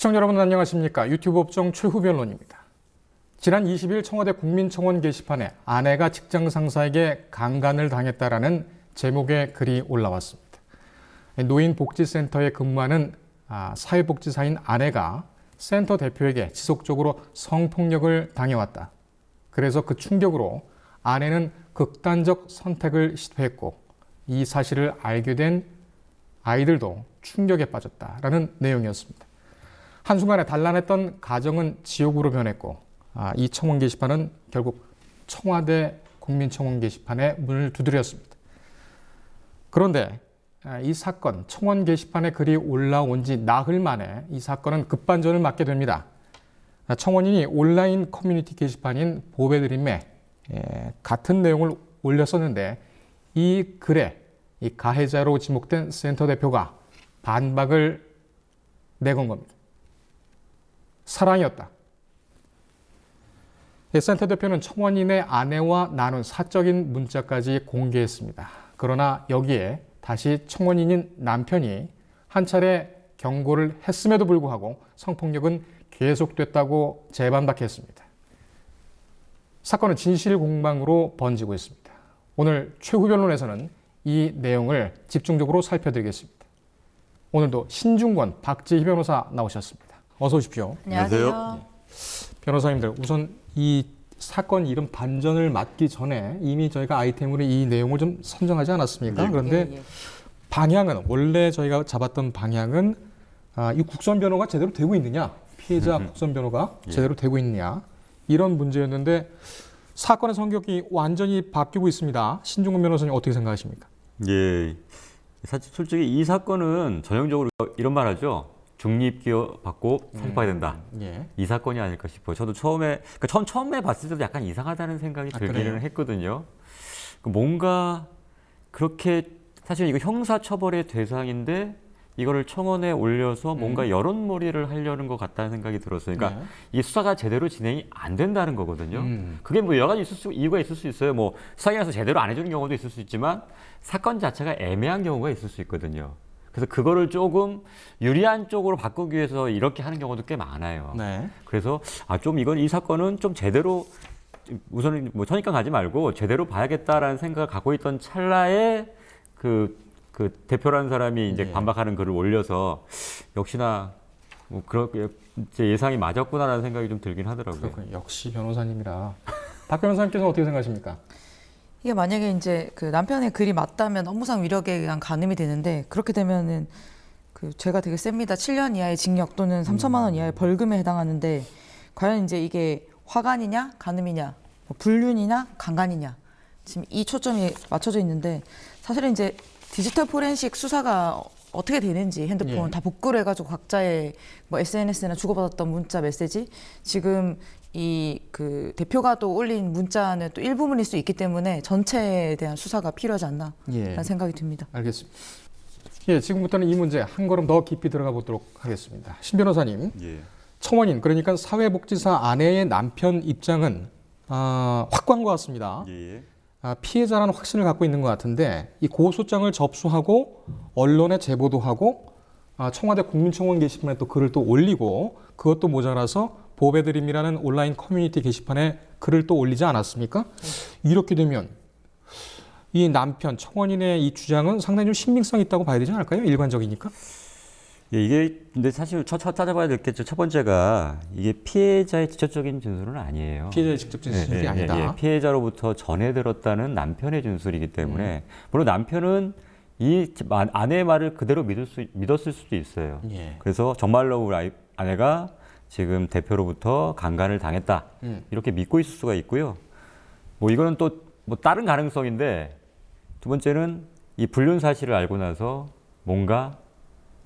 시청자 여러분 안녕하십니까? 유튜브 업종 최후 변론입니다. 지난 20일 청와대 국민청원 게시판에 아내가 직장 상사에게 강간을 당했다라는 제목의 글이 올라왔습니다. 노인복지센터에 근무하는 사회복지사인 아내가 센터 대표에게 지속적으로 성폭력을 당해왔다. 그래서 그 충격으로 아내는 극단적 선택을 시도했고 이 사실을 알게 된 아이들도 충격에 빠졌다라는 내용이었습니다. 한순간에 단란했던 가정은 지옥으로 변했고 이 청원 게시판은 결국 청와대 국민청원 게시판에 문을 두드렸습니다. 그런데 이 사건, 청원 게시판에 글이 올라온 지 나흘 만에 이 사건은 급반전을 맞게 됩니다. 청원인이 온라인 커뮤니티 게시판인 보배드림에 같은 내용을 올렸었는데 이 글에 이 가해자로 지목된 센터 대표가 반박을 내건 겁니다. 사랑이었다. 센터 대표는 청원인의 아내와 나눈 사적인 문자까지 공개했습니다. 그러나 여기에 다시 청원인인 남편이 한 차례 경고를 했음에도 불구하고 성폭력은 계속됐다고 재반박했습니다. 사건은 진실 공방으로 번지고 있습니다. 오늘 최후 변론에서는 이 내용을 집중적으로 살펴드리겠습니다. 오늘도 신중권 박지희 변호사 나오셨습니다. 어서 오십시오. 안녕하세요. 변호사님들, 우선 이 사건 이런 반전을 맞기 전에 이미 저희가 아이템으로 이 내용을 좀 선정하지 않았습니까? 그런데 방향은 원래 저희가 잡았던 방향은 이 국선 변호가 제대로 되고 있느냐, 피해자 국선 변호가 제대로 되고 있느냐 이런 문제였는데 사건의 성격이 완전히 바뀌고 있습니다. 신중권 변호사님 어떻게 생각하십니까? 예, 사실 솔직히 이 사건은 전형적으로 이런 말 하죠. 중립기여받고 선고해야 된다. 이 사건이 아닐까 싶어요. 저도 처음에 봤을 때도 약간 이상하다는 생각이 들기는 했거든요. 뭔가 그렇게 사실 이거 형사처벌의 대상인데 이거를 청원에 올려서 뭔가 여론몰이를 하려는 것 같다는 생각이 들었어요. 그러니까 이 수사가 제대로 진행이 안 된다는 거거든요. 그게 뭐 여러 가지 이유가 있을 수 있어요. 뭐 수사기관에서 제대로 안 해주는 경우도 있을 수 있지만 사건 자체가 애매한 경우가 있을 수 있거든요. 그래서 그거를 조금 유리한 쪽으로 바꾸기 위해서 이렇게 하는 경우도 꽤 많아요. 그래서 좀 이 사건은 좀 제대로 우선은 뭐 선입관 가지 말고 제대로 봐야겠다라는 생각을 갖고 있던 찰나에 그 대표라는 사람이 이제 반박하는 글을 올려서 역시나 뭐 그렇게 제 예상이 맞았구나라는 생각이 좀 들긴 하더라고요. 그렇군요. 역시 변호사님이라. 박 변호사님께서는 어떻게 생각하십니까? 이게 만약에 이제 그 남편의 글이 맞다면 업무상 위력에 의한 간음이 되는데 그렇게 되면은 그 죄가 되게 셉니다. 7년 이하의 징역 또는 3천만 원 이하의 벌금에 해당하는데 과연 이제 이게 화간이냐 간음이냐 뭐 불륜이냐 강간이냐 지금 이 초점이 맞춰져 있는데 사실은 이제 디지털 포렌식 수사가 어떻게 되는지 핸드폰 다 복구를 해가지고 각자의 뭐 SNS나 주고받았던 문자 메시지 지금 이 그 대표가 또 올린 문자는 또 일부분일 수 있기 때문에 전체에 대한 수사가 필요하지 않나라는 생각이 듭니다. 알겠습니다. 지금부터는 이 문제 한 걸음 더 깊이 들어가 보도록 하겠습니다. 신 변호사님, 청원인 그러니까 사회복지사 아내의 남편 입장은 확고한 것 같습니다. 피해자라는 확신을 갖고 있는 것 같은데 이 고소장을 접수하고 언론에 제보도 하고 청와대 국민청원 게시판에 또 글을 또 올리고 그것도 모자라서 보배드림이라는 온라인 커뮤니티 게시판에 글을 또 올리지 않았습니까? 이렇게 되면 이 남편 청원인의 이 주장은 상당히 좀 신빙성이 있다고 봐야 되지 않을까요? 일관적이니까. 이게 근데 사실 찾아봐야 될 게 첫 번째가 이게 피해자의 직접적인 진술은 아니에요. 피해자의 직접 진술이 아니다. 피해자로부터 전해 들었다는 남편의 진술이기 때문에 물론 남편은 이 아내의 말을 그대로 믿었을 수도 있어요. 그래서 정말로 우리 아내가 지금 대표로부터 강간을 당했다 이렇게 믿고 있을 수가 있고요. 뭐 이거는 또 뭐 다른 가능성인데 두 번째는 이 불륜 사실을 알고 나서 뭔가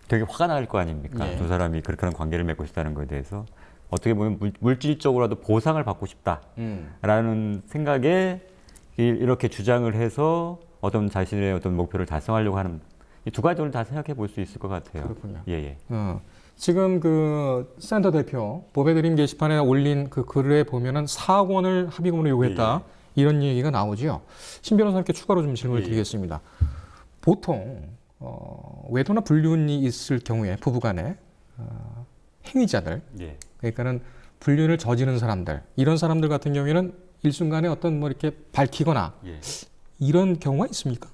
되게 화가 날 거 아닙니까? 두 사람이 그렇게 하는 관계를 맺고 있다는 것에 대해서 어떻게 보면 물질적으로라도 보상을 받고 싶다라는 생각에 이렇게 주장을 해서 어떤 자신의 어떤 목표를 달성하려고 하는 이 두 가지를 다 생각해 볼 수 있을 것 같아요. 그렇군요. 지금 그 센터 대표 보배드림 게시판에 올린 그 글에 보면은 4억 원을 합의금으로 요구했다. 이런 얘기가 나오죠. 신 변호사님께 추가로 좀 질문을 드리겠습니다. 보통 외도나 불륜이 있을 경우에 부부간에 행위자들, 예. 그러니까는 불륜을 저지른 사람들, 이런 사람들 같은 경우에는 일순간에 어떤 뭐 이렇게 밝히거나 예. 이런 경우가 있습니까?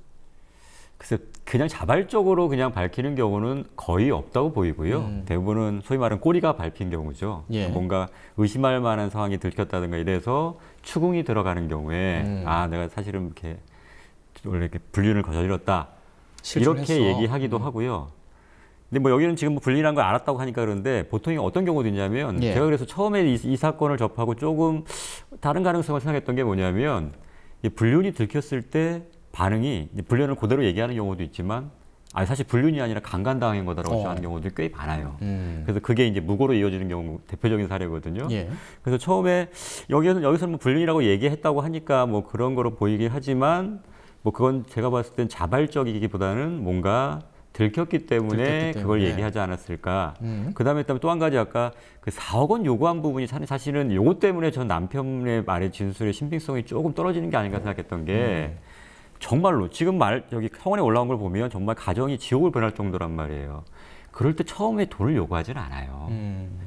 글쎄 그냥 자발적으로 그냥 밝히는 경우는 거의 없다고 보이고요. 대부분은 소위 말하는 꼬리가 밟힌 경우죠. 예. 뭔가 의심할 만한 상황이 들켰다든가 이래서 추궁이 들어가는 경우에 아 내가 사실은 이렇게 원래 이렇게 불륜을 저질렀다 실존했어. 이렇게 얘기하기도 하고요. 근데 뭐 여기는 지금 불륜한 걸 알았다고 하니까 그런데 보통 어떤 경우도 있냐면 예. 제가 그래서 처음에 이 사건을 접하고 조금 다른 가능성을 생각했던 게 뭐냐면 이 불륜이 들켰을 때 반응이 불륜을 그대로 얘기하는 경우도 있지만 아니 사실 불륜이 아니라 강간당한 거다라고 주장하는 경우들이 꽤 많아요. 그래서 그게 이제 무고로 이어지는 경우 대표적인 사례거든요. 예. 그래서 처음에 여기서는 뭐 불륜이라고 얘기했다고 하니까 뭐 그런 거로 보이긴 하지만 뭐 그건 제가 봤을 땐 자발적이기보다는 뭔가 들켰기 때문에 그걸 얘기하지 않았을까. 그다음에 또 한 가지 아까 그 4억 원 요구한 부분이 사실은 요거 때문에 전 남편의 말의 진술의 신빙성이 조금 떨어지는 게 아닌가 생각했던 게 정말로 지금 여기 성원에 올라온 걸 보면 정말 가정이 지옥을 변할 정도란 말이에요. 그럴 때 처음에 돈을 요구하지는 않아요.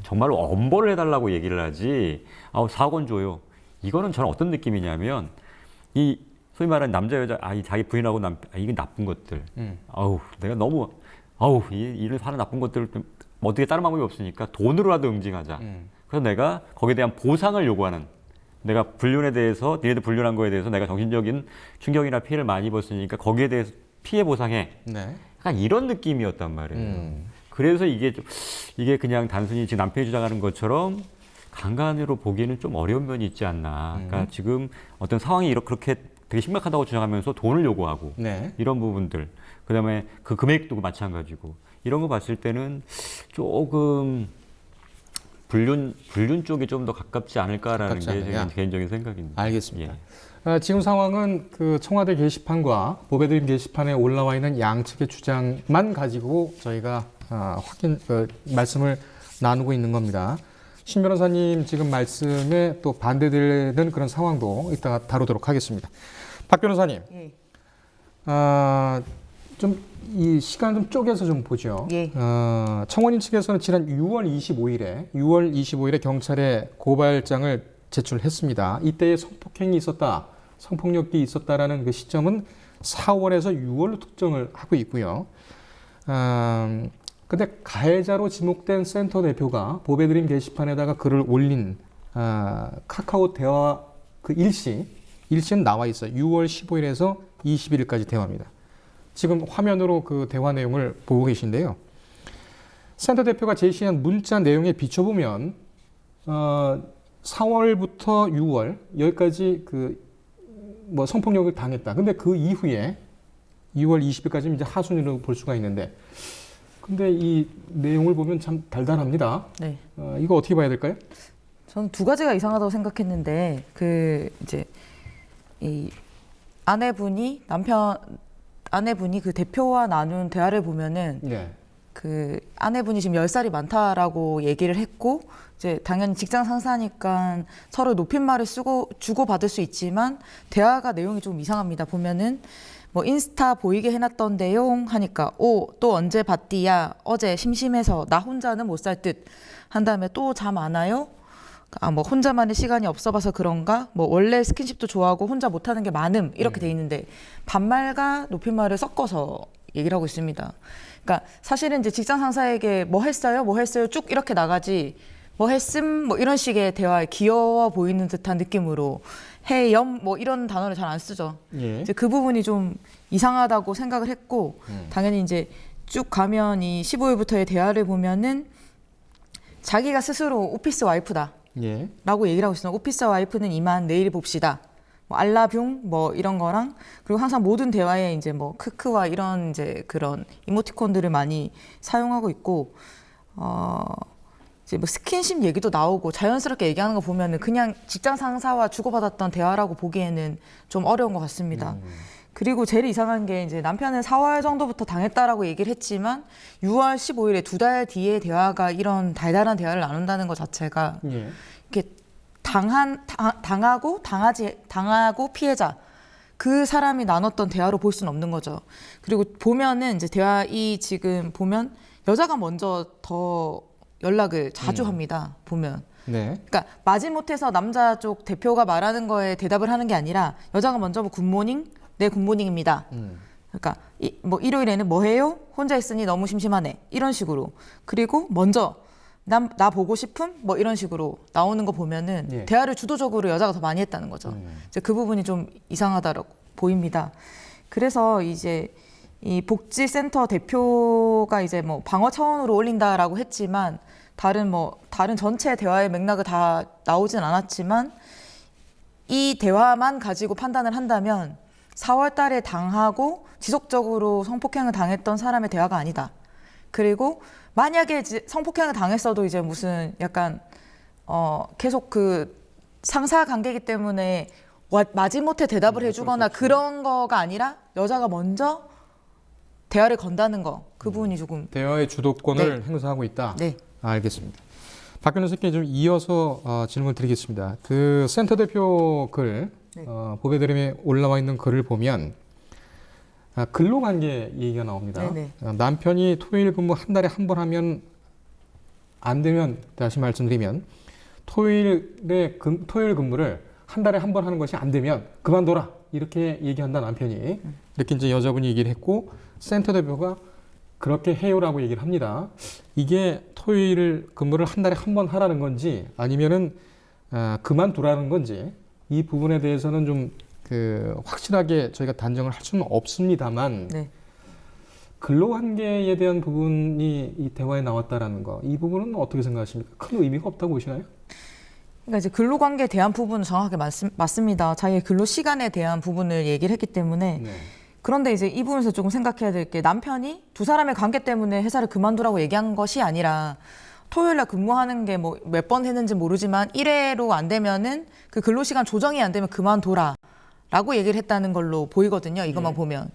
정말로 엄벌을 해달라고 얘기를 하지. 4억 원 줘요. 이거는 저는 어떤 느낌이냐면 이 소위 말하는 남자 여자 자기 부인하고 이게 나쁜 것들. 내가 너무 일을 하는 나쁜 것들을 좀 어떻게 다른 방법이 없으니까 돈으로라도 응징하자. 그래서 내가 거기에 대한 보상을 요구하는. 내가 불륜에 대해서 니네들 불륜한 거에 대해서 내가 정신적인 충격이나 피해를 많이 입었으니까 거기에 대해서 피해 보상해. 네. 약간 이런 느낌이었단 말이에요. 그래서 이게 그냥 단순히 지금 남편이 주장하는 것처럼 강간으로 보기에는 좀 어려운 면이 있지 않나. 그러니까 지금 어떤 상황이 그렇게 되게 심각하다고 주장하면서 돈을 요구하고 네. 이런 부분들. 그다음에 그 금액도 마찬가지고 이런 거 봤을 때는 조금 불륜 쪽이 좀 더 가깝지 않을까라는 게 제 개인적인 생각입니다. 알겠습니다. 예. 지금 상황은 그 청와대 게시판과 보배드림 게시판에 올라와 있는 양측의 주장만 가지고 저희가 말씀을 나누고 있는 겁니다. 신 변호사님 지금 말씀에 또 반대되는 그런 상황도 이따가 다루도록 하겠습니다. 박 변호사님, 예. 좀 이 시간 좀 쪼개서 좀 보죠. 예. 청원인 측에서는 지난 6월 25일에 경찰에 고발장을 제출했습니다. 이때에 성폭행이 있었다, 성폭력이 있었다라는 그 시점은 4월에서 6월로 특정을 하고 있고요. 근데 가해자로 지목된 센터 대표가 보배드림 게시판에다가 글을 올린 카카오 대화 그 일시는 나와 있어요. 6월 15일에서 21일까지 대화입니다. 지금 화면으로 그 대화 내용을 보고 계신데요. 센터 대표가 제시한 문자 내용에 비춰보면 4월부터 6월 여기까지 그 뭐 성폭력을 당했다. 근데 그 이후에 6월 20일까지 이제 하순위로 볼 수가 있는데, 근데 이 내용을 보면 참 달달합니다. 네. 이거 어떻게 봐야 될까요? 저는 두 가지가 이상하다고 생각했는데 이제 이 아내분이 그 대표와 나눈 대화를 보면은 네. 그 아내분이 지금 10살이 많다라고 얘기를 했고, 이제 당연히 직장 상사니까 서로 높임말을 주고받을 수 있지만 대화가 내용이 좀 이상합니다. 보면은 뭐 인스타 보이게 해놨던데요 하니까 또 언제 봤디야, 어제 심심해서 나 혼자는 못 살 듯 한 다음에 또 잠 안 와요? 뭐 혼자만의 시간이 없어 봐서 그런가? 뭐 원래 스킨십도 좋아하고 혼자 못하는 게 많음 이렇게 돼 있는데 반말과 높임말을 섞어서 얘기를 하고 있습니다. 그러니까 사실은 이제 직장 상사에게 뭐 했어요 쭉 이렇게 나가지 뭐 했음 뭐 이런 식의 대화에 귀여워 보이는 듯한 느낌으로 해염 뭐 이런 단어를 잘 안 쓰죠. 예. 이제 그 부분이 좀 이상하다고 생각을 했고, 당연히 이제 쭉 가면 이 15일부터의 대화를 보면은 자기가 스스로 오피스 와이프다. 예. 라고 얘기를 하고 있어요. 오피스 와이프는 이만 내일 봅시다. 뭐 알라뷰 뭐 이런 거랑, 그리고 항상 모든 대화에 이제 뭐 크크와 이런 이제 그런 이모티콘들을 많이 사용하고 있고, 이제 뭐 스킨십 얘기도 나오고 자연스럽게 얘기하는 거 보면은 그냥 직장 상사와 주고받았던 대화라고 보기에는 좀 어려운 것 같습니다. 그리고 제일 이상한 게 이제 남편은 4월 정도부터 당했다라고 얘기를 했지만 6월 15일에 2달 뒤에 대화가 이런 달달한 대화를 나눈다는 것 자체가 예. 이렇게 당하고 피해자 그 사람이 나눴던 대화로 볼 수는 없는 거죠. 그리고 보면은 이제 지금 보면 여자가 먼저 더 연락을 자주 합니다. 보면. 네. 그러니까 마지못해서 남자 쪽 대표가 말하는 거에 대답을 하는 게 아니라 여자가 먼저 뭐 굿모닝, 네 굿모닝입니다. 그러니까 뭐 일요일에는 뭐 해요? 혼자 있으니 너무 심심하네. 이런 식으로. 그리고 먼저 나 보고 싶음? 뭐 이런 식으로 나오는 거 보면은 예. 대화를 주도적으로 여자가 더 많이 했다는 거죠. 이제 그 부분이 좀 이상하다고 보입니다. 그래서 이제 이 복지센터 대표가 이제 뭐 방어 차원으로 올린다라고 했지만 다른 전체 대화의 맥락을 다 나오진 않았지만 이 대화만 가지고 판단을 한다면 4월 달에 당하고 지속적으로 성폭행을 당했던 사람의 대화가 아니다. 그리고 만약에 성폭행을 당했어도 이제 무슨 약간 계속 그 상사 관계이기 때문에 마지못해 대답을 해주거나 그런 거가 아니라 여자가 먼저 대화를 건다는 거, 그 부분이 조금 대화의 주도권을 행사하고 있다. 네. 알겠습니다. 박 변호사께 좀 이어서 질문을 드리겠습니다. 그 센터 대표 글, 보배드림에 올라와 있는 글을 보면 근로관계 얘기가 나옵니다. 네네. 남편이 토요일 근무 한 달에 한 번 하면 안 되면, 다시 말씀드리면 토요일 근무를 한 달에 한 번 하는 것이 안 되면 그만둬라, 이렇게 얘기한다 남편이. 이렇게 이제 여자분이 얘기를 했고 센터 대표가 그렇게 해요라고 얘기를 합니다. 이게 토요일 근무를 한 달에 한 번 하라는 건지 아니면은 그만두라는 건지, 이 부분에 대해서는 좀 확실하게 저희가 단정을 할 수는 없습니다만, 네. 근로관계에 대한 부분이 이 대화에 나왔다라는 거, 이 부분은 어떻게 생각하십니까? 큰 의미가 없다고 보시나요? 그러니까 이제 근로관계에 대한 부분은 정확하게 맞습니다. 자기의 근로시간에 대한 부분을 얘기를 했기 때문에. 네. 그런데 이제 이 부분에서 조금 생각해야 될 게, 남편이 두 사람의 관계 때문에 회사를 그만두라고 얘기한 것이 아니라 토요일 날 근무하는 게 뭐 몇 번 했는지 모르지만 1회로 안 되면은 그 근로시간 조정이 안 되면 그만둬라 라고 얘기를 했다는 걸로 보이거든요. 이것만 보면.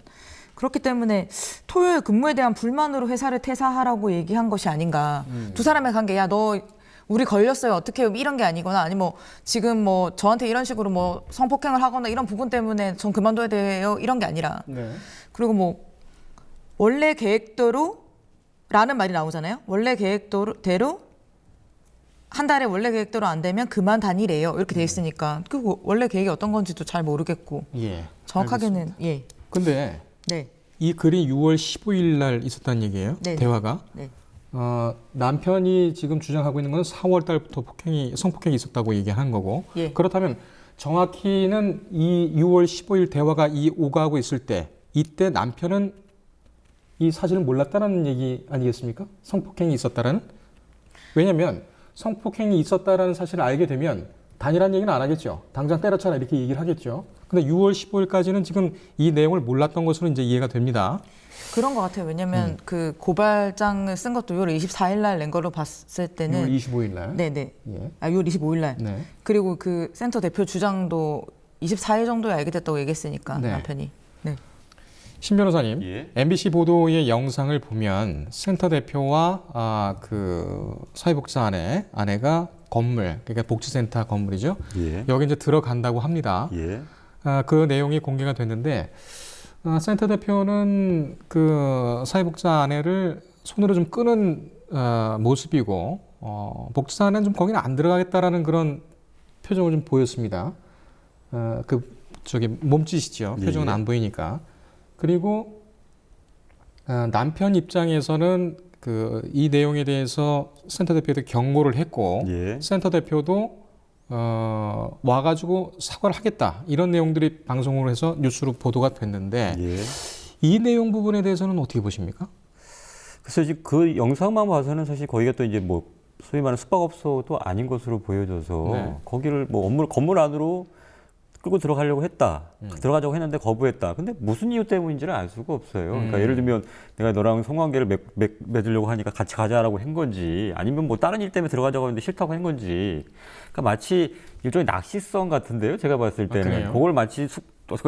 그렇기 때문에 토요일 근무에 대한 불만으로 회사를 퇴사하라고 얘기한 것이 아닌가. 두 사람의 관계, 야, 너 우리 걸렸어요, 어떻게 해요, 이런 게 아니거나, 아니 뭐 지금 뭐 저한테 이런 식으로 뭐 성폭행을 하거나 이런 부분 때문에 전 그만둬야 돼요, 이런 게 아니라. 네. 그리고 뭐 원래 계획대로 라는 말이 나오잖아요. 원래 계획대로 한 달에 원래 계획대로 안 되면 그만 다니래요, 이렇게 돼 있으니까 그 원래 계획이 어떤 건지도 잘 모르겠고. 예. 정확하게는 알겠습니다. 예. 근데 네. 이 글이 6월 15일 날 있었다는 얘기예요. 네. 대화가. 네. 남편이 지금 주장하고 있는 건 4월 달부터 성폭행이 있었다고 얘기한 거고. 예. 그렇다면 정확히는 이 6월 15일 대화가 오가고 있을 때, 이때 남편은 이 사실을 몰랐다는 얘기 아니겠습니까? 성폭행이 있었다라는. 왜냐하면 성폭행이 있었다라는 사실을 알게 되면 단일한 얘기는 안 하겠죠. 당장 때려쳐라, 이렇게 얘기를 하겠죠. 근데 6월 15일까지는 지금 이 내용을 몰랐던 것으로 이제 이해가 됩니다. 그런 것 같아요. 왜냐면 그 고발장을 쓴 것도 6월 24일 날 낸 걸로 봤을 때는 6월 25일 날. 네네. 예. 6월 25일 날. 네. 그리고 그 센터 대표 주장도 24일 정도에 알게 됐다고 얘기했으니까 네. 남편이. 네. 신 변호사님, 예. MBC 보도의 영상을 보면 센터 대표와 그 사회복지사 아내가 건물, 그러니까 복지센터 건물이죠. 예. 여기 이제 들어간다고 합니다. 예. 그 내용이 공개가 됐는데, 센터 대표는 그 사회복지사 아내를 손으로 좀 끄는 모습이고, 복지사 아내는 좀 거기는 안 들어가겠다라는 그런 표정을 좀 보였습니다. 몸짓이죠. 표정은 예. 안 보이니까. 그리고 남편 입장에서는 이 내용에 대해서 센터 대표한테 경고를 했고, 예. 센터 대표도 와가지고 사과를 하겠다, 이런 내용들이 방송으로 해서 뉴스로 보도가 됐는데, 예. 이 내용 부분에 대해서는 어떻게 보십니까? 그래서 지금 그 영상만 봐서는 사실 거기가 또 이제 뭐 소위 말하는 숙박업소도 아닌 것으로 보여져서 네. 거기를 뭐 건물 안으로 끌고 들어가려고 했다. 들어가자고 했는데 거부했다. 근데 무슨 이유 때문인지를 알 수가 없어요. 그러니까 예를 들면 내가 너랑 성관계를 맺으려고 하니까 같이 가자라고 한 건지, 아니면 뭐 다른 일 때문에 들어가자고 했는데 싫다고 한 건지. 그러니까 마치 일종의 낚시성 같은데요. 제가 봤을 때는. 그래요? 그걸 마치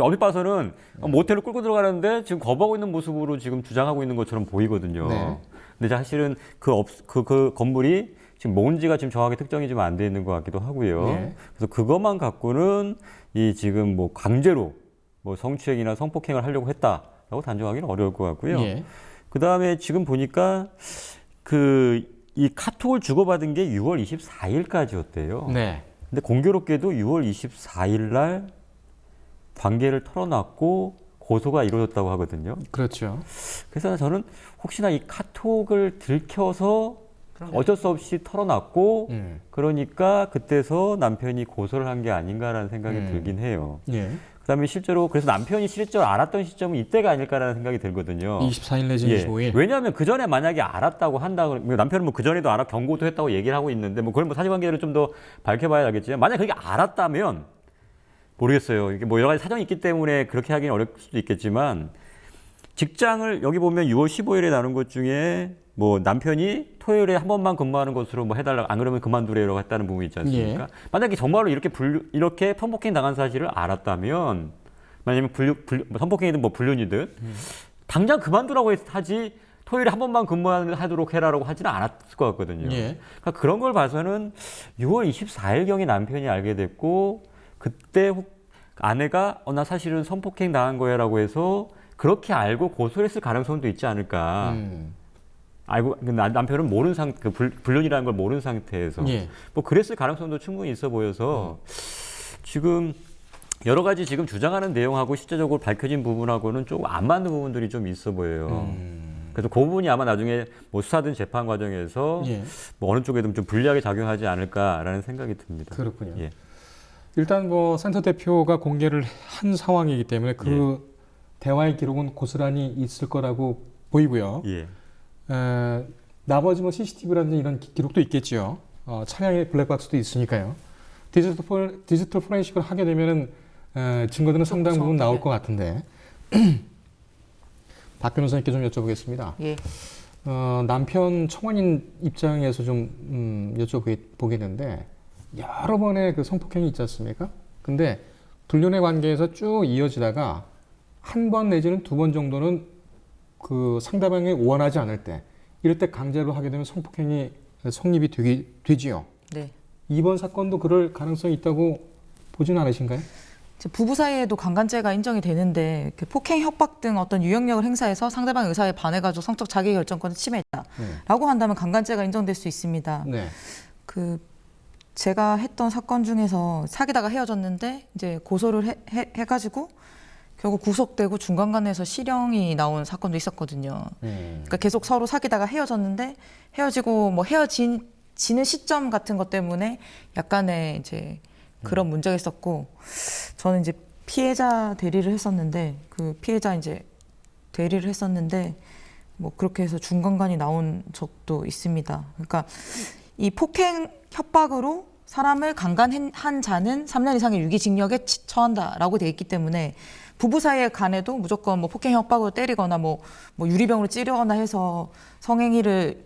어디 봐서는 모텔로 끌고 들어가려는데 지금 거부하고 있는 모습으로 지금 주장하고 있는 것처럼 보이거든요. 네. 근데 사실은 그 건물이 지금 뭔지가 지금 정확하게 특정이 좀 안 돼 있는 것 같기도 하고요. 네. 그래서 그것만 갖고는 이 지금 뭐 강제로 뭐 성추행이나 성폭행을 하려고 했다라고 단정하기는 어려울 것 같고요. 예. 그 다음에 지금 보니까 그 이 카톡을 주고받은 게 6월 24일까지였대요. 네. 근데 공교롭게도 6월 24일 날 관계를 털어놨고 고소가 이루어졌다고 하거든요. 그렇죠. 그래서 저는 혹시나 이 카톡을 들켜서 어쩔 수 없이 털어놨고 그러니까 그때서 남편이 고소를 한 게 아닌가라는 생각이 들긴 해요. 예. 그다음에 실제로 그래서 남편이 실제로 알았던 시점은 이때가 아닐까라는 생각이 들거든요. 24일 내지 예. 25일. 왜냐하면 그 전에 만약에 알았다고 한다고 남편은 뭐 그 전에도 알아 경고도 했다고 얘기를 하고 있는데 뭐 그걸 뭐 사실관계를 좀 더 밝혀봐야 알겠지만 만약 그게 알았다면 모르겠어요. 이게 뭐 여러 가지 사정이 있기 때문에 그렇게 하기는 어려울 수도 있겠지만 직장을 여기 보면 6월 15일에 나눈 것 중에 뭐 남편이 토요일에 한 번만 근무하는 것으로 뭐 해달라고 안 그러면 그만두래라고 했다는 부분이 있지 않습니까? 예. 만약에 정말로 이렇게 성폭행 당한 사실을 알았다면 만약에 뭐 성폭행이든 뭐 불륜이든 당장 그만두라고 하지 토요일에 한 번만 근무하도록 해라라고 하지는 않았을 것 같거든요. 예. 그러니까 그런 걸 봐서는 6월 24일경에 남편이 알게 됐고 그때 아내가 나 사실은 성폭행 당한 거야라고 해서 그렇게 알고 고소를 했을 가능성도 있지 않을까. 알고 남편은 모르는 불륜이라는 걸 모르는 상태에서 예. 뭐 그랬을 가능성도 충분히 있어 보여서 지금 여러 가지 지금 주장하는 내용하고 실제적으로 밝혀진 부분하고는 조금 안 맞는 부분들이 좀 있어 보여요. 그래서 그 부분이 아마 나중에 뭐 수사든 재판 과정에서 예. 뭐 어느 쪽에든 좀 불리하게 작용하지 않을까라는 생각이 듭니다. 그렇군요. 예. 일단 뭐 센터 대표가 공개를 한 상황이기 때문에 그 대화의 기록은 고스란히 있을 거라고 보이고요. 예. 나머지 뭐 CCTV라든지 이런 기록도 있겠죠. 차량의 블랙박스도 있으니까요. 디지털 포렌식을 하게 되면은 증거들은 상당 부분 나올 것 같은데 박 변호사님께 좀 여쭤보겠습니다. 예. 남편 청원인 입장에서 좀 여쭤보겠는데 여러 번의 그 성폭행이 있지 않습니까? 근데 불륜의 관계에서 쭉 이어지다가 한 번 내지는 두 번 정도는 그 상대방이 원하지 않을 때 이럴 때 강제로 하게 되면 성폭행이 성립이 되지요. 네. 이번 사건도 그럴 가능성이 있다고 보지는 않으신가요? 부부 사이에도 강간죄가 인정이 되는데 폭행, 협박 등 어떤 유형력을 행사해서 상대방의 의사에 반해가지고 성적 자기결정권을 침해했다라고 한다면 강간죄가 인정될 수 있습니다. 네. 제가 했던 사건 중에서 사귀다가 헤어졌는데 이제 고소를 해가지고 결국 구속되고 중간간에서 실형이 나온 사건도 있었거든요. 그러니까 계속 서로 사귀다가 헤어졌는데 헤어지고 뭐 헤어지는 시점 같은 것 때문에 약간의 이제 그런 문제가 있었고 저는 이제 피해자 대리를 했었는데 뭐 그렇게 해서 중간간이 나온 적도 있습니다. 그러니까 이 폭행 협박으로 사람을 강간한 자는 3년 이상의 유기징역에 처한다라고 돼 있기 때문에 부부 사이에 간에도 무조건 뭐 폭행 협박으로 때리거나 뭐 유리병으로 찌르거나 해서 성행위를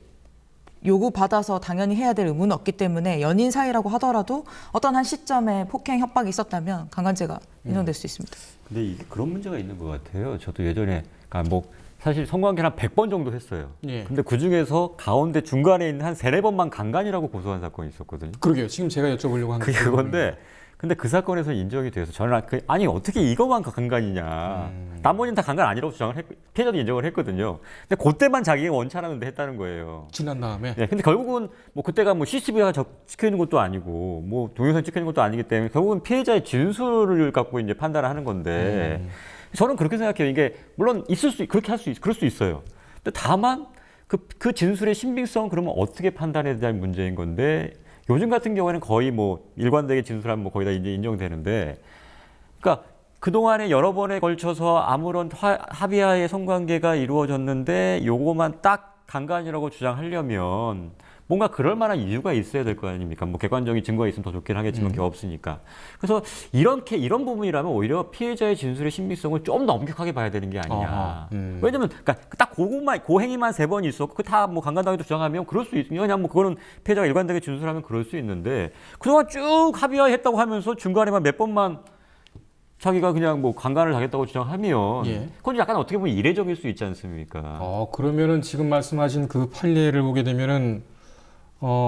요구받아서 당연히 해야 될 의무는 없기 때문에 연인 사이라고 하더라도 어떤 한 시점에 폭행 협박이 있었다면 강간죄가 인정될 수 있습니다. 근데 이게 그런 문제가 있는 것 같아요. 저도 예전에 그러니까 뭐 사실 성관계를 한 100번 정도 했어요. 예. 근데 그중에서 가운데 중간에 있는 한 3-4번만 강간이라고 고소한 사건이 있었거든요. 그러게요. 지금 제가 여쭤보려고 하는 그게 그건데 근데 그 사건에서 인정이 돼서 저는 아니 어떻게 이것만 강간이냐. 나머지는 다 강간 아니라고 주장을 했고 피해자도 인정을 했거든요. 근데 그때만 자기가 원치않았는데 했다는 거예요. 지난 다음에 네, 근데 결국은 뭐 그때가 뭐 CCTV가 찍혀 있는 것도 아니고 뭐 동영상 찍혀 있는 것도 아니기 때문에 결국은 피해자의 진술을 갖고 이제 판단을 하는 건데 저는 그렇게 생각해요. 이게 물론 그럴 수 있어요. 근데 다만 그 진술의 신빙성 그러면 어떻게 판단해야 될 문제인 건데 요즘 같은 경우에는 거의 뭐 일관되게 진술하면 뭐 거의 다 이제 인정되는데 그러니까 그동안에 여러 번에 걸쳐서 아무런 합의하에 성관계가 이루어졌는데 요거만 딱 강간이라고 주장하려면 뭔가 그럴 만한 이유가 있어야 될 거 아닙니까? 뭐 객관적인 증거가 있으면 더 좋긴 하겠지만 그게 없으니까. 그래서 이런 부분이라면 오히려 피해자의 진술의 신빙성을 좀 더 엄격하게 봐야 되는 게 아니냐. 왜냐면 그러니까 딱 고행위만 3번 있었고 그 다 뭐 강간당했다 주장하면 그럴 수 있으면 그냥 뭐 그거는 피해자가 일관되게 진술하면 그럴 수 있는데 그동안 쭉 합의했다고 하면서 중간에만 몇 번만 자기가 그냥 뭐 강간을 당했다고 주장하면 그건 약간 어떻게 보면 이례적일 수 있지 않습니까? 그러면은 지금 말씀하신 그 판례를 보게 되면은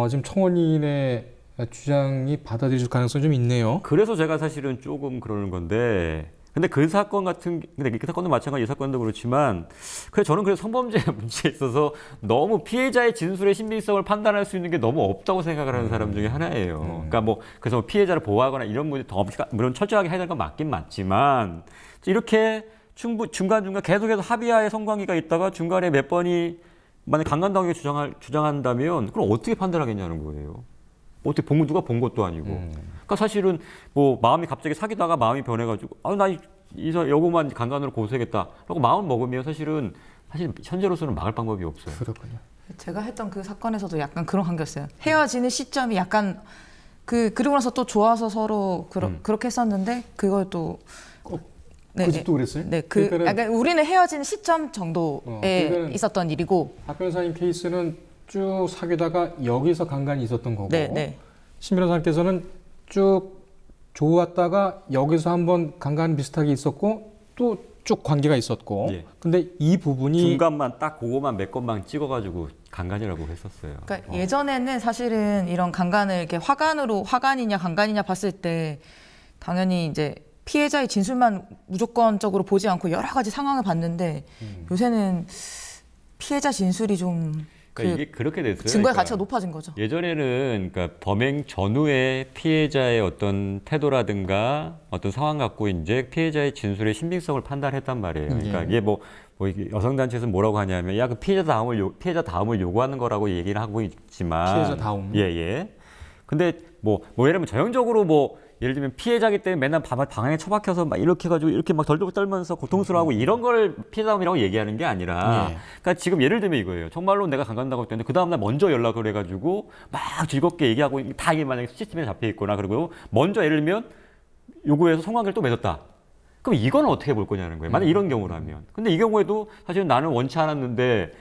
지금 청원인의 주장이 받아들일 가능성이 좀 있네요. 그래서 제가 사실은 조금 그러는 건데 근데 그 사건 같은, 근데 그 사건도 마찬가지, 이 사건도 그렇지만, 그래 저는 그래서 성범죄 문제에 있어서 너무 피해자의 진술의 신빙성을 판단할 수 있는 게 너무 없다고 생각을 하는 사람 중에 하나예요. 그러니까 뭐 그래서 피해자를 보호하거나 이런 문제 더 물론 철저하게 해야 될 건 맞긴 맞지만 이렇게 중간중간 계속해서 합의하에 성관계가 있다가 중간에 몇 번이 만약 강간당하게 주장한다면 그럼 어떻게 판단하겠냐는 거예요. 어떻게 누가 본 것도 아니고. 그러니까 사실은 뭐 마음이 갑자기 사귀다가 마음이 변해가지고 나 여고만 강간으로 고소하겠다라고 마음 먹으면 사실 현재로서는 막을 방법이 없어요. 그렇군요. 제가 했던 그 사건에서도 약간 그런 관계였어요. 헤어지는 시점이 약간 그리고 나서 또 좋아서 서로 그렇게 했었는데 그걸 또 그 집도 그랬어요? 네, 약간 우리는 헤어지는 시점 정도에 있었던 일이고 박 변호사님 케이스는 쭉 사귀다가 여기서 강간이 있었던 거고 신 변호사님께서는 쭉 좋았다가 여기서 한번 강간 비슷하게 있었고 또 쭉 관계가 있었고 근데 이 부분이 중간만 딱 그거만 몇 건만 찍어가지고 강간이라고 했었어요. 그러니까 예전에는 사실은 이런 강간을 이렇게 화간이냐 강간이냐 봤을 때 당연히 이제 피해자의 진술만 무조건적으로 보지 않고 여러 가지 상황을 봤는데 요새는 피해자 진술이 좀 그러니까 이게 그렇게 됐어요. 증거의 가치가 높아진 거죠. 예전에는 그러니까 범행 전후에 피해자의 어떤 태도라든가 어떤 상황 갖고 이제 피해자의 진술의 신빙성을 판단했단 말이에요. 그러니까 이게 뭐 여성 단체에서 뭐라고 하냐면 야 그 피해자 다음을 요구하는 거라고 얘기를 하고 있지만 피해자 다음. 예. 근데 뭐 예를 들면 전형적으로 예를 들면 피해자기 때문에 맨날 방에 처박혀서 막 이렇게 해가지고 이렇게 막 덜덜 떨면서 고통스러워하고 이런 걸 피해자음이라고 얘기하는 게 아니라 그러니까 지금 예를 들면 이거예요. 정말로 내가 강간당하고 있는데 그 다음날 먼저 연락을 해가지고 막 즐겁게 얘기하고 다 이게 만약에 CCTV에 잡혀 있거나 그리고 먼저 예를 들면 요구해서 성관계를 또 맺었다. 그럼 이거는 어떻게 볼 거냐는 거예요. 만약 이런 경우라면. 근데 이 경우에도 사실은 나는 원치 않았는데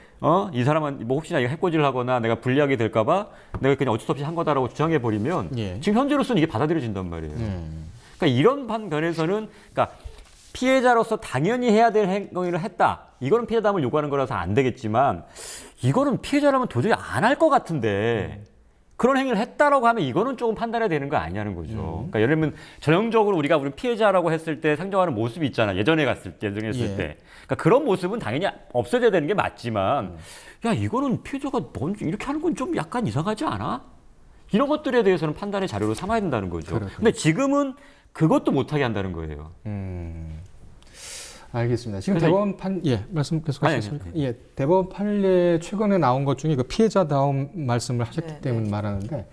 이 사람은 뭐 혹시나 이거 해코지를 하거나 내가 불리하게 될까봐 내가 그냥 어쩔 수 없이 한 거다라고 주장해 버리면 지금 현재로서는 이게 받아들여진단 말이에요. 그러니까 이런 반면에서는 그러니까 피해자로서 당연히 해야 될 행위를 했다. 이거는 피해자담을 요구하는 거라서 안 되겠지만 이거는 피해자라면 도저히 안 할 것 같은데. 그런 행위를 했다라고 하면 이거는 조금 판단해야 되는 거 아니냐는 거죠. 그러니까 예를 들면 전형적으로 우리 피해자라고 했을 때 상정하는 모습이 있잖아. 예전에 했을 때. 그러니까 그런 모습은 당연히 없어져야 되는 게 맞지만 야 이거는 피해자가 먼저 이렇게 하는 건 좀 약간 이상하지 않아? 이런 것들에 대해서는 판단의 자료로 삼아야 된다는 거죠. 근데 지금은 그것도 못하게 한다는 거예요. 알겠습니다. 지금 대법원 말씀 계속하시겠습니까? 대법원 판례 최근에 나온 것 중에 그 피해자다움 말씀을 하셨기 때문에 말하는데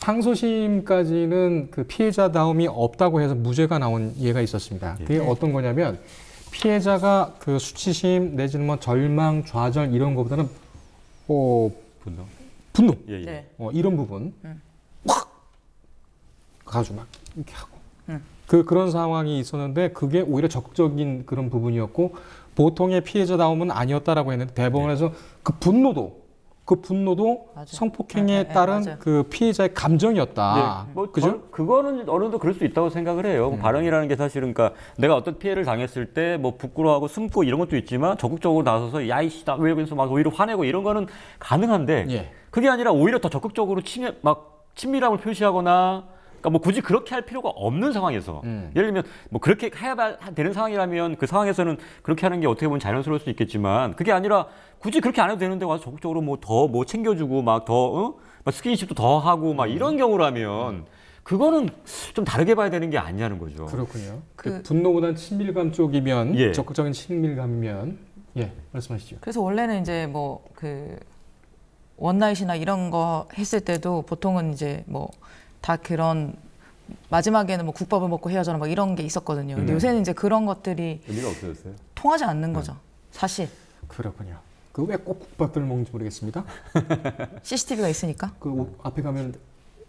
항소심까지는 그 피해자다움이 없다고 해서 무죄가 나온 예가 있었습니다. 그게 어떤 거냐면 피해자가 그 수치심 내지는 뭐 절망, 좌절 이런 것보다는 분노 이런 부분 확 가지고 막 이렇게 하고 그런 상황이 있었는데 그게 오히려 적극적인 그런 부분이었고 보통의 피해자다움은 아니었다라고 했는데 대법원에서 그 분노도 성폭행에 따른 그 피해자의 감정이었다. 그죠? 그거는 어느 정도 그럴 수 있다고 생각을 해요. 발언이라는 게 사실은 그러니까 내가 어떤 피해를 당했을 때 뭐 부끄러워하고 숨고 이런 것도 있지만 적극적으로 나서서 야이씨 나 왜 그래서 막 오히려 화내고 이런 거는 가능한데 그게 아니라 오히려 더 적극적으로 친밀함을 표시하거나 그러니까 뭐 굳이 그렇게 할 필요가 없는 상황에서 예를 들면 뭐 그렇게 해야 되는 상황이라면 그 상황에서는 그렇게 하는 게 어떻게 보면 자연스러울 수 있겠지만 그게 아니라 굳이 그렇게 안 해도 되는데 와서 적극적으로 뭐 더 챙겨주고 막 더 막 스킨십도 더 하고 막 이런 경우라면 그거는 좀 다르게 봐야 되는 게 아니냐는 거죠. 그렇군요. 분노보다는 친밀감 쪽이면 적극적인 친밀감이면 말씀하시죠. 그래서 원래는 이제 뭐 원나잇이나 이런 거 했을 때도 보통은 이제 뭐 다 그런 마지막에는 뭐 국밥을 먹고 헤어져라 막 이런 게 있었거든요. 근데 요새는 이제 그런 것들이 의미가 없어졌어요. 통하지 않는 거죠. 사실. 그렇군요. 그 왜 꼭 국밥들을 먹는지 모르겠습니다. CCTV가 있으니까. 그 앞에 가면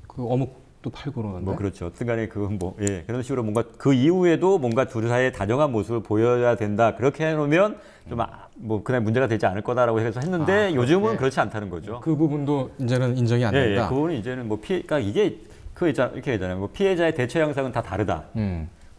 그 어묵도 팔고 그러는데. 뭐 그렇죠. 어쨌든간에 그건 그런 식으로 뭔가 그 이후에도 뭔가 둘 사이의 다정한 모습을 보여야 된다. 그렇게 해놓으면 좀 뭐 그날 문제가 되지 않을 거다라고 해서 했는데 요즘은 그렇지 않다는 거죠. 그 부분도 이제는 인정이 안 된다. 그 부분은 이제는 뭐 그러니까 이게 이렇게 하잖아요. 뭐 피해자의 대처 양상은 다 다르다.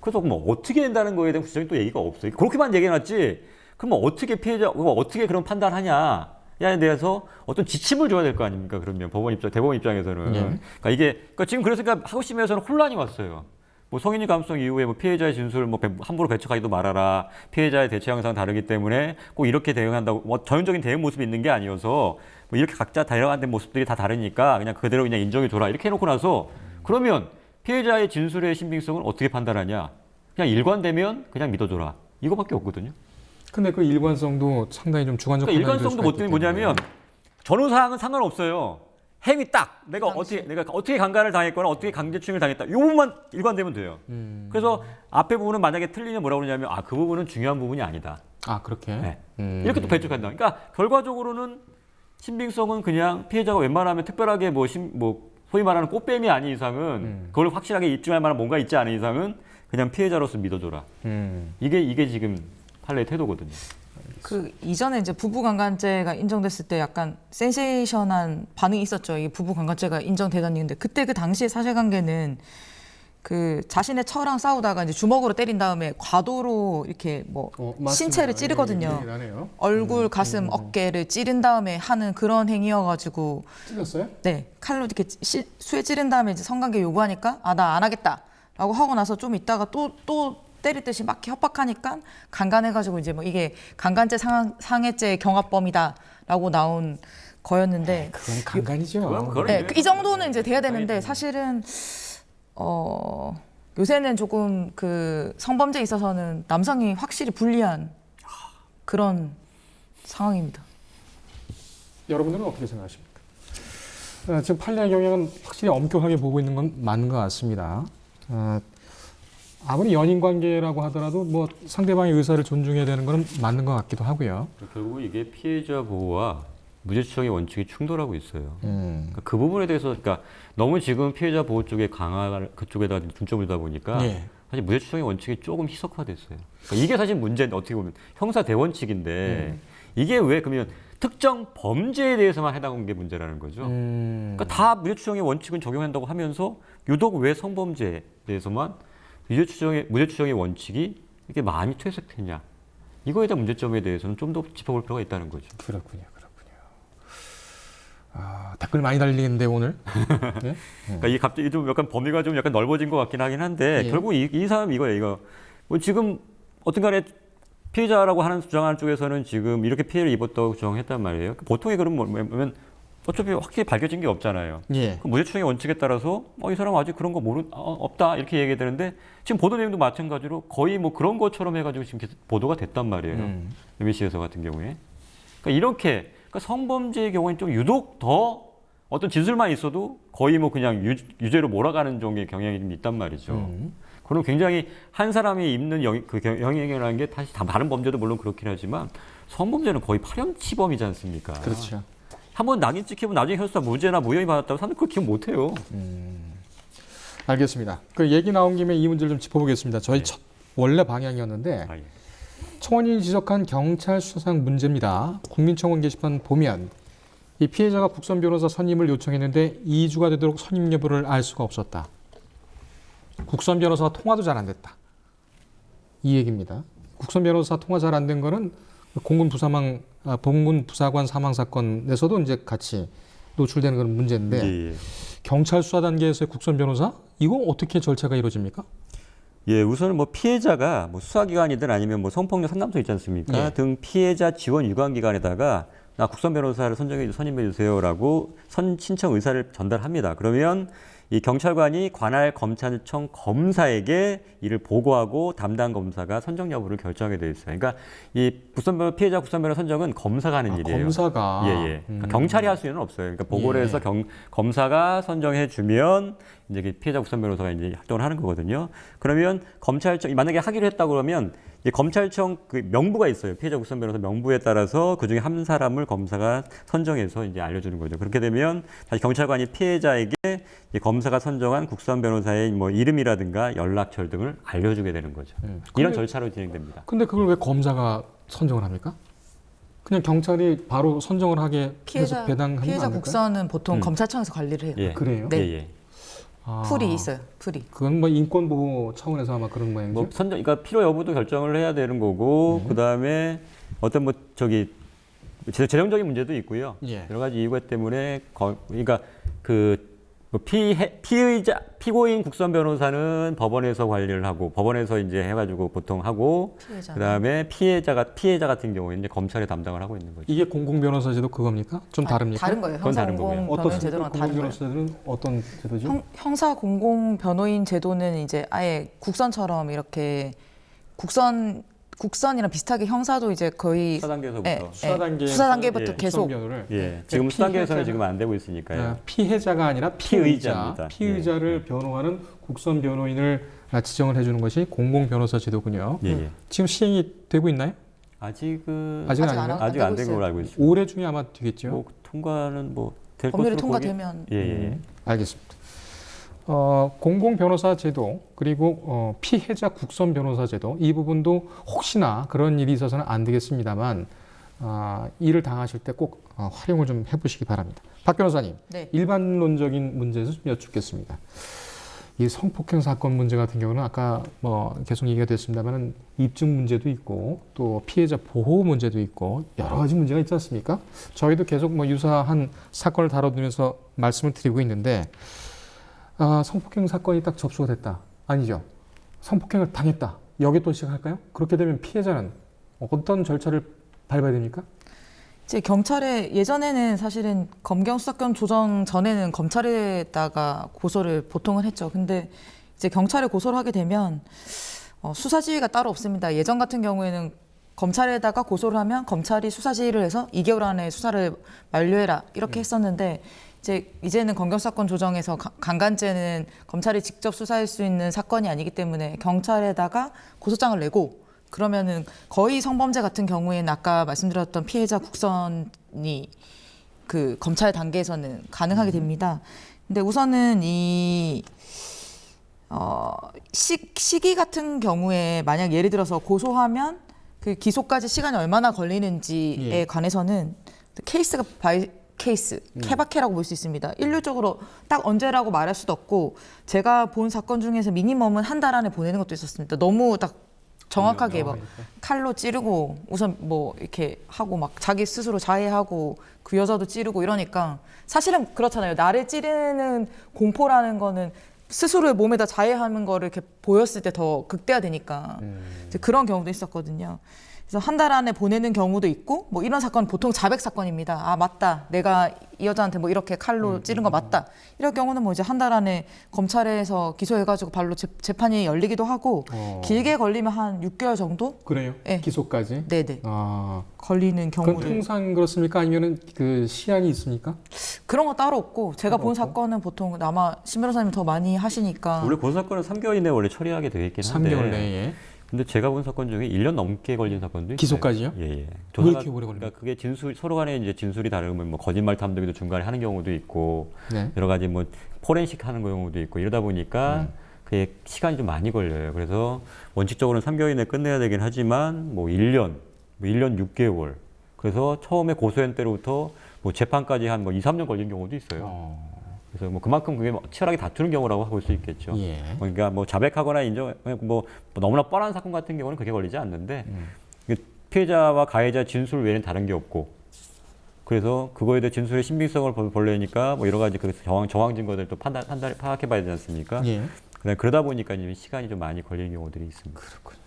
그래서 뭐 어떻게 된다는 거에 대한 구체적인 또 얘기가 없어요. 그렇게만 얘기해놨지. 그럼 어떻게 어떻게 그런 판단하냐? 에 대해서 어떤 지침을 줘야 될 거 아닙니까? 그러면 대법원 입장에서는. 그러니까 지금 그래서 하고심에서는 혼란이 왔어요. 뭐 성인지 감수성 이후에 뭐 피해자의 진술을 뭐 함부로 배척하지도 말아라. 피해자의 대처 양상은 다르기 때문에 꼭 이렇게 대응한다고 뭐 전형적인 대응 모습이 있는 게 아니어서 뭐 이렇게 각자 다양한 모습들이 다 다르니까 그냥 그대로 그냥 인정해 줘라. 이렇게 해놓고 나서 그러면 피해자의 진술의 신빙성을 어떻게 판단하냐? 그냥 일관되면 그냥 믿어줘라. 이거밖에 없거든요. 근데 그 일관성도 상당히 좀 주관적 그러니까 판단이 될 일관성도 수가 못 되는 있기 때문에. 뭐냐면 전후 사항은 상관없어요. 행위 딱 내가 어떻게 강간을 당했거나 어떻게 강제추행을 당했다. 이 부분만 일관되면 돼요. 그래서 앞에 부분은 만약에 틀리면 뭐라고 그러냐면 그 부분은 중요한 부분이 아니다. 아 그렇게 네. 이렇게 또 배척한다. 그러니까 결과적으로는 신빙성은 그냥 피해자가 웬만하면 특별하게 뭐 소위 말하는 꽃뱀이 아닌 이상은 그걸 확실하게 입증할 만한 뭔가 있지 않은 이상은 그냥 피해자로서 믿어줘라. 이게 지금 판례의 태도거든요. 그 이전에 이제 부부강간죄가 인정됐을 때 약간 센세이션한 반응이 있었죠. 이게 부부강간죄가 인정되다는 얘기인데 그때 그 당시의 사실관계는 그 자신의 처랑 싸우다가 이제 주먹으로 때린 다음에 과도로 이렇게 뭐 신체를 찌르거든요. 얼굴, 가슴, 어깨를 찌른 다음에 하는 그런 행위여가지고. 찔렀어요? 네, 칼로 이렇게 수에 찌른 다음에 이제 성관계 요구하니까 나 안 하겠다라고 하고 나서 좀 있다가 또 때릴 듯이 막 협박하니까 강간해가지고 이제 뭐 이게 강간죄 상해죄 경합범이다라고 나온 거였는데. 그건 강간이죠. 네, 이 정도는 이제 돼야 되는데 사실은. 요새는 조금 그 성범죄에 있어서는 남성이 확실히 불리한 그런 상황입니다. 여러분들은 어떻게 생각하십니까? 지금 판례 경향은 확실히 엄격하게 보고 있는 건 맞는 것 같습니다. 아무리 연인 관계라고 하더라도 뭐 상대방의 의사를 존중해야 되는 건 맞는 것 같기도 하고요. 결국 이게 피해자 보호와 무죄추정의 원칙이 충돌하고 있어요. 그러니까 그 부분에 대해서, 그러니까 너무 지금 피해자 보호 쪽에 그쪽에다 중점을 두다 보니까 사실 무죄추정의 원칙이 조금 희석화됐어요. 그러니까 이게 사실 문제인데 어떻게 보면 형사 대원칙인데 이게 왜 그러면 특정 범죄에 대해서만 해당한 게 문제라는 거죠. 그러니까 다 무죄추정의 원칙은 적용한다고 하면서 유독 왜 성범죄에 대해서만 무죄추정의 원칙이 이렇게 많이 퇴색됐냐? 이거에 대한 문제점에 대해서는 좀 더 짚어볼 필요가 있다는 거죠. 그렇군요. 댓글 많이 달리는데 오늘. 네? 그러니까 이 갑자기 좀 약간 범위가 좀 약간 넓어진 것 같긴 하긴 한데 결국 이 사람 이거예요. 이거 뭐 지금 어떤간에 피해자라고 주장하는 쪽에서는 지금 이렇게 피해를 입었다고 주장했단 말이에요. 보통의 그런 뭐면 어차피 확실히 밝혀진 게 없잖아요. 무죄추정의 원칙에 따라서 이 사람 아직 그런 거 없다 이렇게 얘기해야 되는데 지금 보도 내용도 마찬가지로 거의 뭐 그런 것처럼 해가지고 지금 계속 보도가 됐단 말이에요. MBC에서 같은 경우에. 그러니까 이렇게 성범죄의 경우에는 좀 유독 더 어떤 진술만 있어도 거의 뭐 그냥 유죄로 몰아가는 종의 경향이 좀 있단 말이죠. 그럼 굉장히 한 사람이 입는 영향이라는 게 다른 범죄도 물론 그렇긴 하지만 성범죄는 거의 파렴치범이지 않습니까? 그렇죠. 한번 낙인 찍히면 나중에 형사 무죄나 무혐의 받았다고 사람들 그걸 기억 못해요. 알겠습니다. 그 얘기 나온 김에 이 문제를 좀 짚어보겠습니다. 저희 첫 원래 방향이었는데 청원인이 지적한 경찰 수사상 문제입니다. 국민청원 게시판 보면 이 피해자가 국선 변호사 선임을 요청했는데 2주가 되도록 선임 여부를 알 수가 없었다. 국선 변호사가 통화도 잘 안 됐다. 이 얘기입니다. 국선 변호사 통화 잘 안 된 거는 봉군 부사관 사망 사건에서도 이제 같이 노출되는 그런 문제인데 경찰 수사 단계에서의 국선 변호사 이거 어떻게 절차가 이루어집니까? 우선은 뭐 피해자가 뭐 수사기관이든 아니면 뭐 성폭력 상담소 있지 않습니까? 등 피해자 지원 유관기관에다가 나 국선 변호사를 선임해 주세요라고 신청 의사를 전달합니다. 그러면 이 경찰관이 관할 검찰청 검사에게 이를 보고하고 담당 검사가 선정 여부를 결정하게 돼 있어요. 그러니까 이 피해자 국선 변호사 선정은 검사가 하는 일이에요. 검사가. 그러니까 경찰이 할 수는 없어요. 그러니까 보고를 해서 검사가 선정해 주면 이제 피해자 국선 변호사가 이제 활동을 하는 거거든요. 그러면 검찰청 만약에 하기로 했다 그러면 이 검찰청 그 명부가 있어요. 피해자 국선 변호사 명부에 따라서 그 중에 한 사람을 검사가 선정해서 이제 알려주는 거죠. 그렇게 되면 다시 경찰관이 피해자에게 검사가 선정한 국선 변호사의 뭐 이름이라든가 연락처 등을 알려주게 되는 거죠. 이런 절차로 진행됩니다. 근데 그걸 왜 검사가 선정을 합니까? 그냥 경찰이 바로 선정을 하게 해서 배당하는 거 피해자 아닐까요? 국선은 보통 검찰청에서 관리를 해요. 그래요? 네. 풀이 있어요. 풀이. 그건 뭐 인권 보호 차원에서 아마 그런 모양이죠. 뭐 그러니까 필요 여부도 결정을 해야 되는 거고 그다음에 어떤 재정적인 문제도 있고요. 여러 가지 이유가 때문에 그러니까 그 그 피고인 국선 변호사는 법원에서 관리를 하고 법원에서 이제 해가지고 보통 하고 그다음에 피해자 같은 경우에 이제 검찰이 담당을 하고 있는 거죠. 이게 공공 변호사제도 그겁니까? 좀 다릅니까? 다른 거예요. 그건 형사 다른 공공 거고요. 변호인 제도랑 공공 다른 거예요. 변호사제도는 어떤 제도죠? 형사 공공 변호인 제도는 이제 아예 국선처럼 이렇게 국선이랑 비슷하게 형사도 이제 거의 수사 단계에서부터. 수사 단계에서 수사 단계부터 계속 변호를 지금 수사 단계에서는 피해자가- 지금 안 되고 있으니까요. 피해자가 아니라 피의자입니다. 피의자를 변호하는 국선 변호인을 지정을 해주는 것이 공공 변호사 제도군요. 지금 시행이 되고 있나요? 아직은 아직은 아직 아닌가요? 아직 안 된 걸로 알고 있습니다. 올해 중에 아마 되겠죠. 뭐 통과는 뭐 될 법률이 것으로 통과되면 알겠습니다. 공공 변호사 제도 그리고 피해자 국선 변호사 제도 이 부분도 혹시나 그런 일이 있어서는 안 되겠습니다만 일을 당하실 때 꼭 활용을 좀 해보시기 바랍니다. 박 변호사님, 네. 일반론적인 문제에서 좀 여쭙겠습니다. 이 성폭행 사건 문제 같은 경우는 아까 뭐 계속 얘기가 됐습니다만은 입증 문제도 있고 또 피해자 보호 문제도 있고 여러 가지 문제가 있지 않습니까? 저희도 계속 뭐 유사한 사건을 다뤄두면서 말씀을 드리고 있는데 성폭행 사건이 딱 접수가 됐다. 아니죠. 성폭행을 당했다. 여기 또 시작할까요? 그렇게 되면 피해자는 어떤 절차를 밟아야 됩니까? 이제 경찰에 예전에는 사실은 검경 수사권 조정 전에는 검찰에다가 고소를 보통은 했죠. 근데 이제 경찰에 고소를 하게 되면 수사 지휘가 따로 없습니다. 예전 같은 경우에는 검찰에다가 고소를 하면 검찰이 수사 지휘를 해서 2개월 안에 수사를 완료해라 이렇게 했었는데 이제는 검경 수사권 조정에서 강간죄는 검찰이 직접 수사할 수 있는 사건이 아니기 때문에 경찰에다가 고소장을 내고 그러면은 거의 성범죄 같은 경우에는 아까 말씀드렸던 피해자 국선이 그 검찰 단계에서는 가능하게 됩니다. 근데 우선은 시기 같은 경우에 만약 예를 들어서 고소하면 그 기소까지 시간이 얼마나 걸리는지에 관해서는 케이스가 바이 케이스, 케바케라고 볼 수 있습니다. 일률적으로 딱 언제라고 말할 수도 없고 제가 본 사건 중에서 미니멈은 한 달 안에 보내는 것도 있었습니다. 너무 딱 정확하게 뭐 칼로 찌르고 우선 뭐 이렇게 하고 막 자기 스스로 자해하고 그 여자도 찌르고 이러니까 사실은 그렇잖아요. 나를 찌르는 공포라는 거는 스스로의 몸에다 자해하는 거를 이렇게 보였을 때 더 극대화되니까 이제 그런 경우도 있었거든요. 그래서 한 달 안에 보내는 경우도 있고 뭐 이런 사건 보통 자백 사건입니다. 아 맞다, 내가 이 여자한테 뭐 이렇게 칼로 찌른 거 맞다. 이런 경우는 뭐 이제 한 달 안에 검찰에서 기소해가지고 발로 재판이 열리기도 하고 길게 걸리면 한 6개월 정도? 그래요? 네. 기소까지? 네네. 걸리는 그건 경우를 통상 그렇습니까? 아니면은 그 시한이 있습니까? 그런 거 따로 없고 제가 본 없고? 사건은 보통 아마 신 변호사님 더 많이 하시니까 원래 그 사건은 3개월 이내에 원래 처리하게 되어 있긴 한데 3개월 내에. 근데 제가 본 사건 중에 1년 넘게 걸린 사건도 있어요. 기소까지요? 예. 왜 이렇게 오래 걸립니까? 그러니까 그게 서로 간에 이제 진술이 다르면 뭐 거짓말 탐독이도 중간에 하는 경우도 있고 네. 여러 가지 뭐 포렌식 하는 경우도 있고 이러다 보니까 그게 시간이 좀 많이 걸려요. 그래서 원칙적으로는 3개월 이내에 끝내야 되긴 하지만 뭐 1년 6개월. 그래서 처음에 고소한 때로부터 뭐 재판까지 한 뭐 2, 3년 걸린 경우도 있어요. 그래서 뭐 그만큼 그게 치열하게 다투는 경우라고 볼 수 있겠죠. 예. 그러니까 뭐 자백하거나 뭐 너무나 뻔한 사건 같은 경우는 그게 걸리지 않는데 피해자와 가해자 진술 외에는 다른 게 없고 그래서 그거에 대해 진술의 신빙성을 벌려니까 뭐 여러 가지 그 정황 증거들 또 파악해봐야 되지 않습니까? 예. 그러다 보니까 이제 시간이 좀 많이 걸리는 경우들이 있습니다. 그렇군요.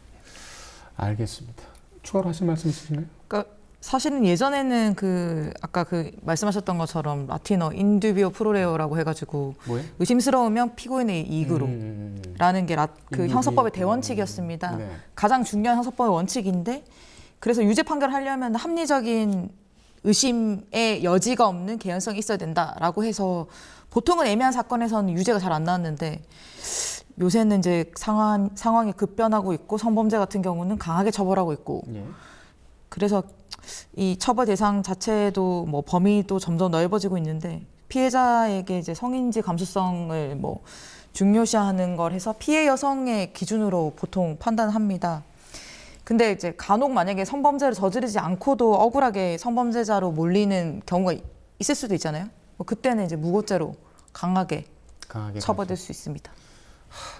알겠습니다. 추가로 하실 말씀 있으신가요? 그러니까 사실은 예전에는 그 아까 그 말씀하셨던 것처럼 라틴어 인듀비오 프로레오라고 해가지고 뭐예요? 의심스러우면 피고인의 이익으로 라는 게 그 인듀비오. 형사법의 대원칙이었습니다. 네. 가장 중요한 형사법의 원칙인데 그래서 유죄 판결을 하려면 합리적인 의심의 여지가 없는 개연성이 있어야 된다라고 해서 보통은 애매한 사건에서는 유죄가 잘 안 나왔는데 요새는 이제 상황이 급변하고 있고 성범죄 같은 경우는 강하게 처벌하고 있고 예. 그래서 이 처벌 대상 자체도 뭐 범위도 점점 넓어지고 있는데 피해자에게 이제 성인지 감수성을 뭐 중요시하는 걸 해서 피해 여성의 기준으로 보통 판단합니다. 근데 이제 간혹 만약에 성범죄를 저지르지 않고도 억울하게 성범죄자로 몰리는 경우가 있을 수도 있잖아요. 뭐 그때는 이제 무고죄로 강하게 처벌될 수 있습니다.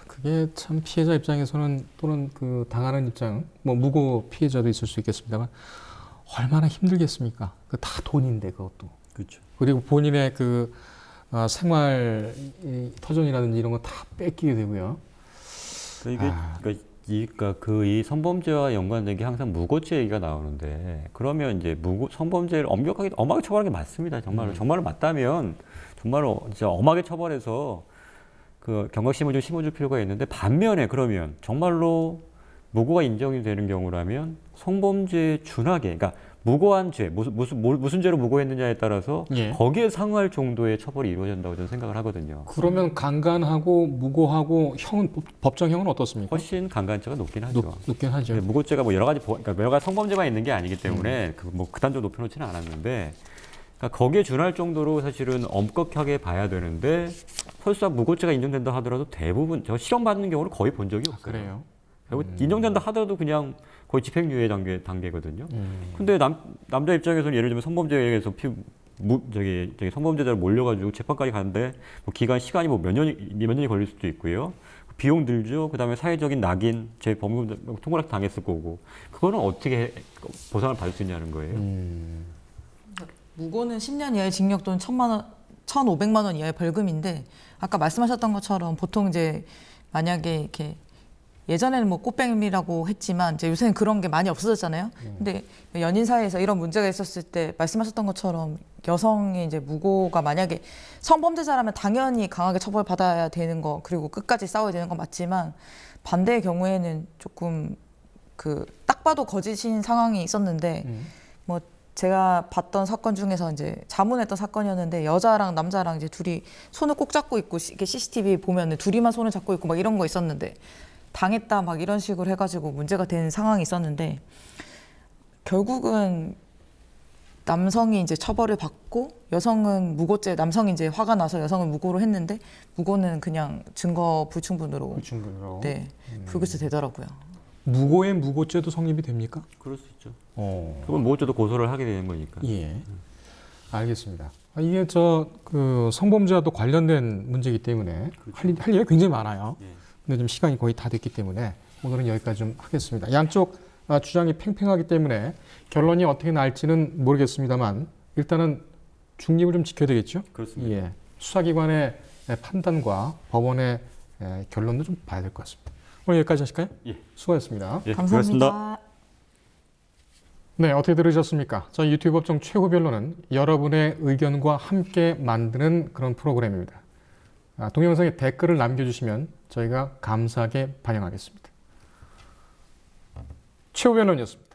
그게 참 피해자 입장에서는 또는 그 당하는 입장, 뭐 무고 피해자도 있을 수 있겠습니다만 얼마나 힘들겠습니까? 그 다 돈인데 그것도. 그렇죠. 그리고 본인의 그 생활 터전이라든지 이런 거 다 뺏기게 되고요. 그러니까 이 성범죄와 연관된 게 항상 무고죄 얘기가 나오는데 그러면 이제 성범죄를 엄하게 처벌하는 게 맞습니다. 정말로 맞다면 정말로 진짜 엄하게 처벌해서 그 경각심을 좀 심어줄 필요가 있는데 반면에 그러면 정말로 무고가 인정이 되는 경우라면 성범죄에 준하게 그러니까 무고한 죄 무슨 죄로 무고했느냐에 따라서 예. 거기에 상응할 정도의 처벌이 이루어진다고 저는 생각을 하거든요. 그러면 강간하고 무고하고 법정형은 어떻습니까? 훨씬 강간죄가 높긴 하죠. 높긴 하죠. 근데 무고죄가 뭐 여러 가지 성범죄만 있는 게 아니기 때문에 그단적으로 높여놓지는 않았는데 그러니까 거기에 준할 정도로 사실은 엄격하게 봐야 되는데 설사 무고죄가 인정된다 하더라도 대부분 제가 실형받는 경우를 거의 본 적이 없어요. 그래요. 그리고 인정된다 하더라도 그냥 거의 집행유예 단계거든요. 근데 남자 입장에서는 예를 들면 성범죄에서 성범죄자를 몰려가지고 재판까지 가는데 뭐 시간이 뭐 몇 년이 걸릴 수도 있고요. 비용 들죠. 그다음에 사회적인 낙인, 제 범금 통고락 당했을 거고 그거는 어떻게 보상을 받을 수 있냐는 거예요. 무고는 10년 이하의 징역 또는 1,500만 원 이하의 벌금인데 아까 말씀하셨던 것처럼 보통 이제 만약에 이렇게 예전에는 뭐 꽃뱀이라고 했지만 이제 요새는 그런 게 많이 없어졌잖아요. 근데 연인 사이에서 이런 문제가 있었을 때 말씀하셨던 것처럼 여성의 이제 무고가 만약에 성범죄자라면 당연히 강하게 처벌받아야 되는 거 그리고 끝까지 싸워야 되는 건 맞지만 반대의 경우에는 조금 그 딱 봐도 거짓인 상황이 있었는데 뭐 제가 봤던 사건 중에서 이제 자문했던 사건이었는데 여자랑 남자랑 이제 둘이 손을 꼭 잡고 있고 이게 CCTV 보면은 둘이만 손을 잡고 있고 막 이런 거 있었는데 당했다 막 이런 식으로 해가지고 문제가 된 상황이 있었는데 결국은 남성이 이제 처벌을 받고 여성은 무고죄 남성이 이제 화가 나서 여성은 무고로 했는데 무고는 그냥 증거 불충분으로 불충분으로. 네 불구제 되더라고요. 무고의 무고죄도 성립이 됩니까? 그럴 수 있죠. 어. 그건 무고죄도 고소를 하게 되는 거니까. 예. 알겠습니다. 이게 그 성범죄와도 관련된 문제이기 때문에 할 얘기가 굉장히 많아요. 예. 근데 지금 시간이 거의 다 됐기 때문에 오늘은 여기까지 좀 하겠습니다. 양쪽 주장이 팽팽하기 때문에 결론이 어떻게 날지는 모르겠습니다만 일단은 중립을 좀 지켜야 되겠죠? 그렇습니다. 예. 수사기관의 판단과 법원의 결론도 좀 봐야 될 것 같습니다. 오늘 여기까지 하실까요? 예. 수고하셨습니다. 예, 감사합니다. 고맙습니다. 네, 어떻게 들으셨습니까? 저희 유튜브 법정 최후 변론은 여러분의 의견과 함께 만드는 그런 프로그램입니다. 동영상에 댓글을 남겨주시면 저희가 감사하게 반영하겠습니다. 최후 변론이었습니다.